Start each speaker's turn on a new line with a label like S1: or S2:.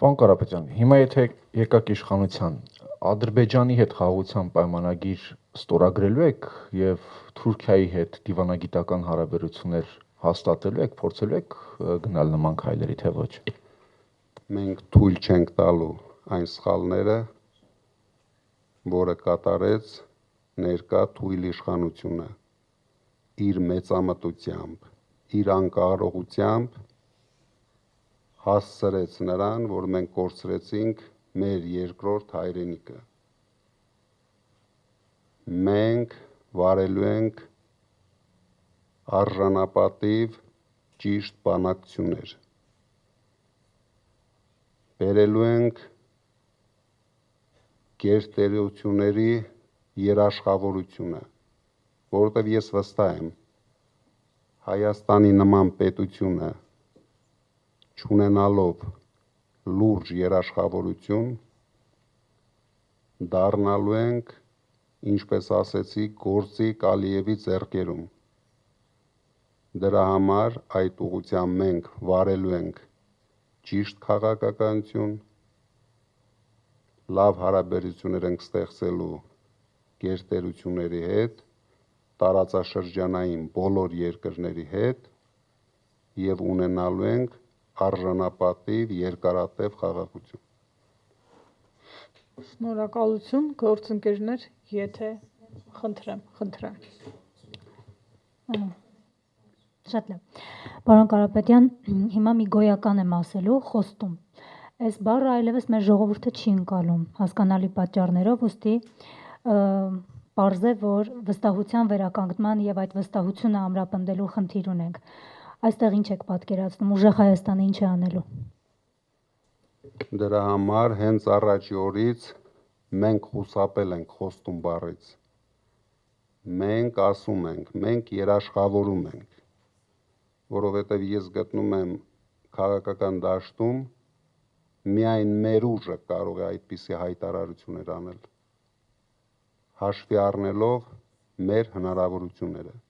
S1: Պարոն Կարապետյան, հիմա եթե եկաք իշխանության, Ադրբեջանի հետ խաղաղության պայմանագիր ստորագրելու եք եւ Թուրքիայի հետ դիվանագիտական հարաբերություններ հաստատելու եք, փորձելու եք գնալ նման քայլերի, թե ոչ։
S2: Մենք թույլ չենք տալու այն սխալները, որը կատարեց ներկա թույլ իշխանությունը իր մեծամտությամբ, իր անկարողությամբ հասցրեց նրան, որ մենք կորցրեցինք մեր երկրորդ հայրենիքը։ Մենք վարելու ենք արժանապատիվ ճիշտ բանակցություններ։ Բերելու ենք գերտերությունների երաշխավորությունը, որովհետև ես վստահ եմ, Հայաստանի նման պետությունը չունենալով լուրջ երաշխավորություն, դառնալու ենք, ինչպես ասեցի, գործիք Ալիևի ձեռքերում։ Դրա համար այդ ուղղությամբ մենք վարելու ենք ճիշտ քաղաքականություն, լավ հարաբերություններ ենք ստեղծելու գերտերությունների հետ, տարածաշրջանային բոլոր երկրների հետ եւ ունենալու ենք արժանապատիվ երկարատև խաղաղություն։
S3: Շնորհակալություն, գործընկերներ, եթե խնդրեմ։
S4: Շատ լավ։ Պարոն Կարապետյան, հիմա մի գոյական եմ ասելու, խոստում։ Այս բառը այլևս մեր ժողովուրդը չի ընկալում հասկանալի պատճառներով, ուստի պարզ է, որ վստահության վերականգնման եւ այդ վստահությունը ամրապնդելու խնդիր ունենք։ Այստեղ ինչ եք պատկերացնում, ուժեղ Հայաստանը ինչ է անելու։
S2: Դրա համար հենց առաջի օրից մենք խուսափել ենք խոստում բառից։ Մենք ասում ենք, մենք երաշխավորում ենք, որովհետև ես գտնում եմ քաղաքական դաշտում միայն մեր ուժը կարող է այդպիսի հայտարարություններ անել, հաշվի առնելով մեր հնարավորությունները։